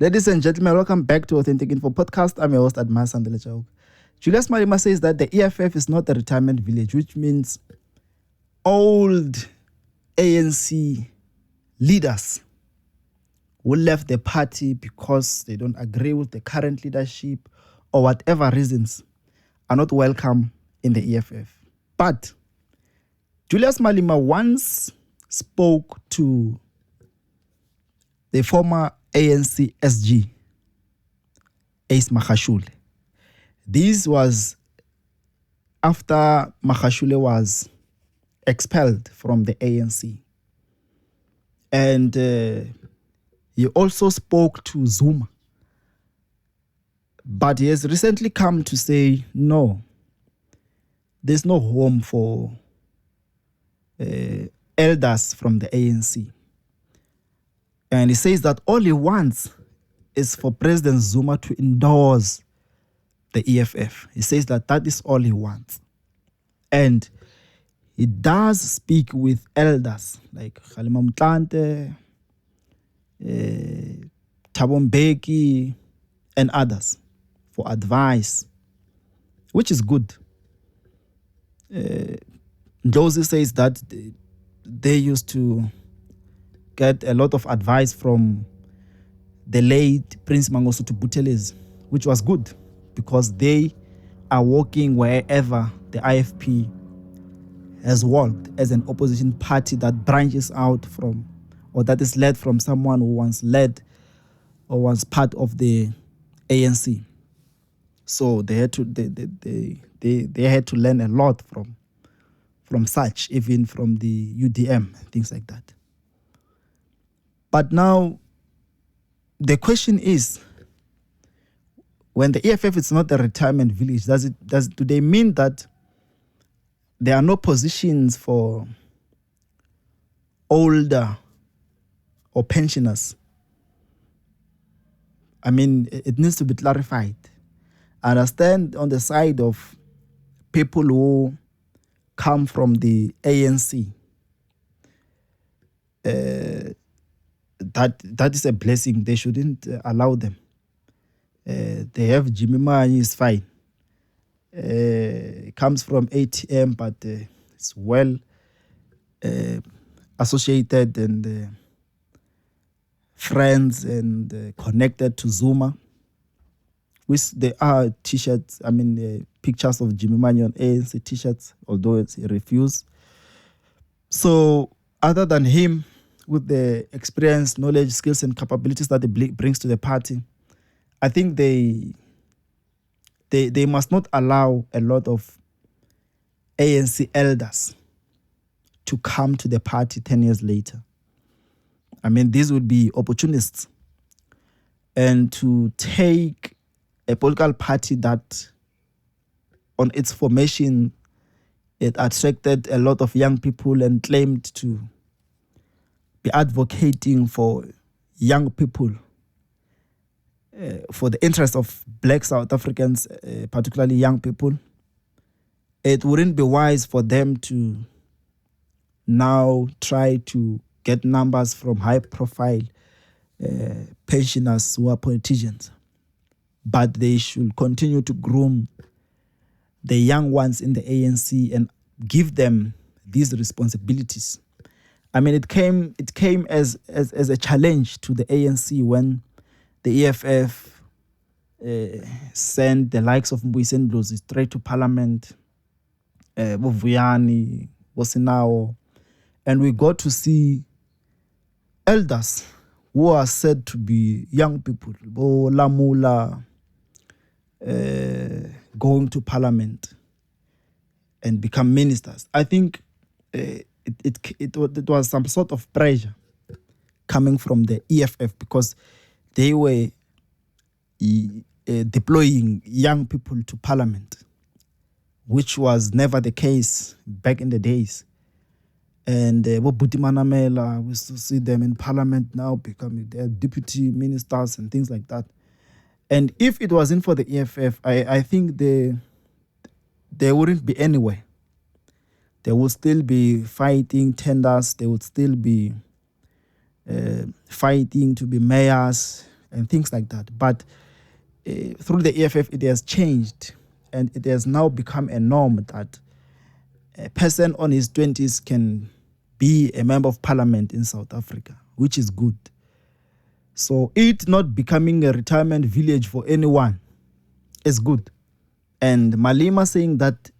Ladies and gentlemen, welcome back to Authentic Info Podcast. I'm your host, Admas Andelechok. Julius Malema says that the EFF is not a retirement village, which means old ANC leaders who left the party because they don't agree with the current leadership or whatever reasons are not welcome in the EFF. But Julius Malema once spoke to the former ANC SG, Ace Magashule. This was after Magashule was expelled from the ANC. And he also spoke to Zuma. But he has recently come to say, no, there's no home for elders from the ANC. And he says that all he wants is for President Zuma to endorse the EFF. He says that that is all he wants. And he does speak with elders like Kgalema Motlanthe, Thabo Mbeki, and others for advice, which is good. Ndlozi says that they used to get a lot of advice from the late Prince Mangosuthu Buthelezi, which was good because they are working wherever the IFP has worked as an opposition party that branches out from, or that is led from someone who once led or was part of the ANC. So they had to they had to learn a lot from such, even from the UDM, things like that. But now, the question is, when the EFF is not a retirement village, do they mean that there are no positions for older or pensioners? I mean, it needs to be clarified. I understand on the side of people who come from the ANC, that is a blessing. They shouldn't allow them. They have Jimmy Manyi, is fine. It comes from ATM, but it's well associated and friends and connected to Zuma. There are t-shirts, pictures of Jimmy Manyi on ANC t-shirts, although he refused. So other than him, with the experience, knowledge, skills, and capabilities that he brings to the party, I think they must not allow a lot of ANC elders to come to the party 10 years later. I mean, these would be opportunists. And to take a political party that on its formation, it attracted a lot of young people and claimed to be advocating for young people, for the interest of Black South Africans, particularly young people. It wouldn't be wise for them to now try to get numbers from high-profile pensioners who are politicians. But they should continue to groom the young ones in the ANC and give them these responsibilities. I mean, it came as a challenge to the ANC when the EFF sent the likes of Mbuyiseni Ndlozi straight to Parliament, Vuyani, Bosinao, and we got to see elders who are said to be young people, Bo Lamula, going to Parliament and become ministers. I think it was some sort of pressure coming from the EFF because they were deploying young people to Parliament, which was never the case back in the days. And Bobuti Manamela, we still see them in Parliament now becoming their deputy ministers and things like that. And if it wasn't for the EFF, I think they wouldn't be anywhere. They would still be fighting tenders. They would still be fighting to be mayors and things like that. But through the EFF, it has changed, and it has now become a norm that a person on his 20s can be a member of parliament in South Africa, which is good. So it not becoming a retirement village for anyone is good. And Malema saying that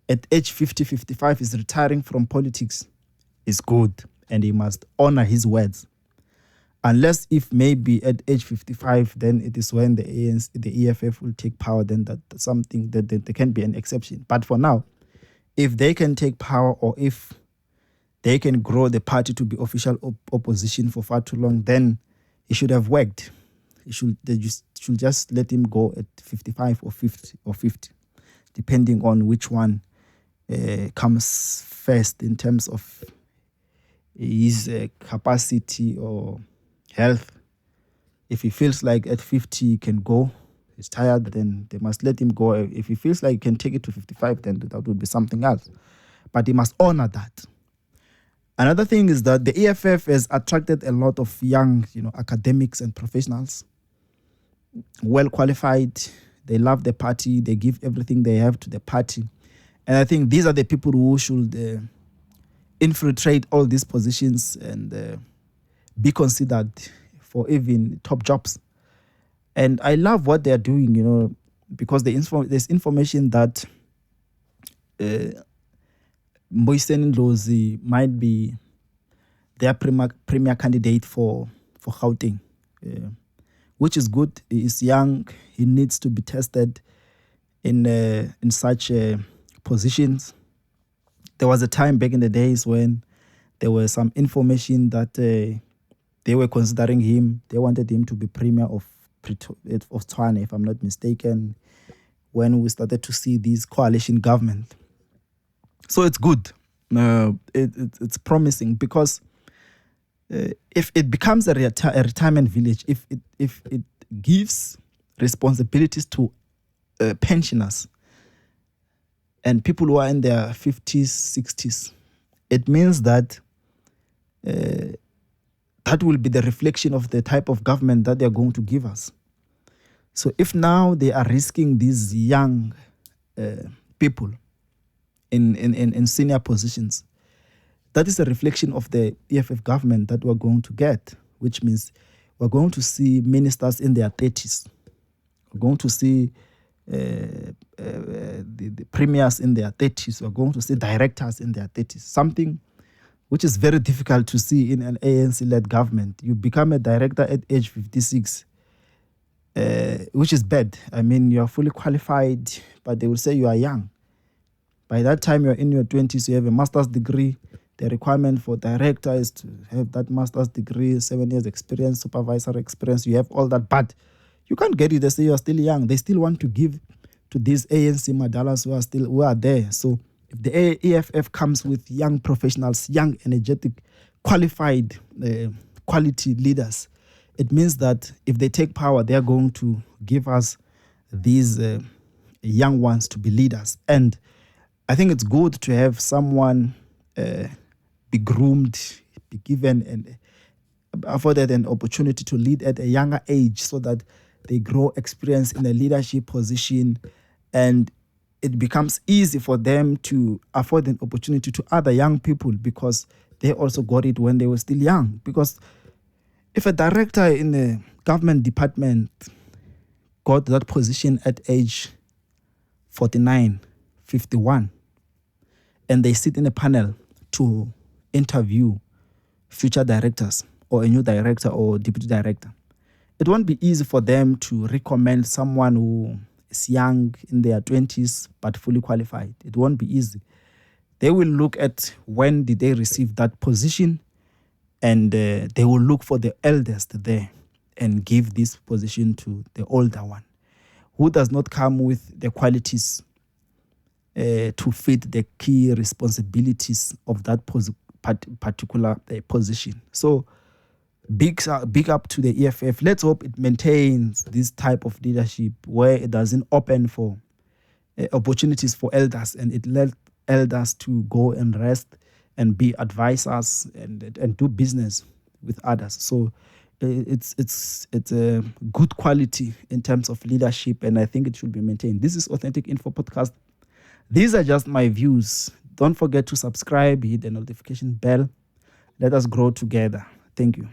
at age 50, 55 is retiring from politics is good, and he must honor his words. Unless if maybe at age 55, then it is when the ANC, the EFF will take power, then that's something that there can be an exception. But for now, if they can take power, or if they can grow the party to be official opposition for far too long, then it should have worked. They should just let him go at 55 or 50, depending on which one comes first in terms of his capacity or health. If he feels like at 50 he can go, he's tired, then they must let him go. If he feels like he can take it to 55, then that would be something else. But he must honor that. Another thing is that the EFF has attracted a lot of young, academics and professionals, well qualified. They love the party. They give everything they have to the party. And I think these are the people who should infiltrate all these positions and be considered for even top jobs. And I love what they're doing, because there's information that Mboiseni Ndlozi might be their premier candidate for Gauteng, which is good. He is young. He needs to be tested in such positions. There was a time back in the days when there was some information that they were considering him. They wanted him to be premier of Tshwane, if I'm not mistaken, when we started to see this coalition government. So it's good. It's promising, because if it becomes a retirement village, if it gives responsibilities to pensioners and people who are in their 50s, 60s, it means that that will be the reflection of the type of government that they're going to give us. So if now they are risking these young people in senior positions, that is a reflection of the EFF government that we're going to get, which means we're going to see ministers in their 30s. We're going to see the premiers in their 30s. We're going to see directors in their 30s. Something which is very difficult to see in an ANC-led government. You become a director at age 56, which is bad. I mean, you are fully qualified, but they will say you are young. By that time, you're in your 20s, you have a master's degree. The requirement for director is to have that master's degree, 7 years experience, supervisory experience. You have all that, but you can't get it. They say you're still young. They still want to give to these ANC madalas who are there. So if the EFF comes with young professionals, young, energetic, qualified, quality leaders, it means that if they take power, they're going to give us these young ones to be leaders. And I think it's good to have someone be groomed, be given and afforded an opportunity to lead at a younger age, so that they grow experience in a leadership position, and it becomes easy for them to afford an opportunity to other young people, because they also got it when they were still young. Because if a director in a government department got that position at age 49, 51, and they sit in a panel to interview future directors or a new director or deputy director, it won't be easy for them to recommend someone who is young, in their 20s, but fully qualified. It won't be easy. They will look at when did they receive that position, and they will look for the eldest there and give this position to the older one, who does not come with the qualities to fit the key responsibilities of that particular position. So big up to the EFF. Let's hope it maintains this type of leadership where it doesn't open for opportunities for elders, and it let elders to go and rest and be advisors and do business with others. So it's a good quality in terms of leadership, and I think it should be maintained. This is Authentic Info Podcast. These are just my views. Don't forget to subscribe, hit the notification bell. Let us grow together. Thank you.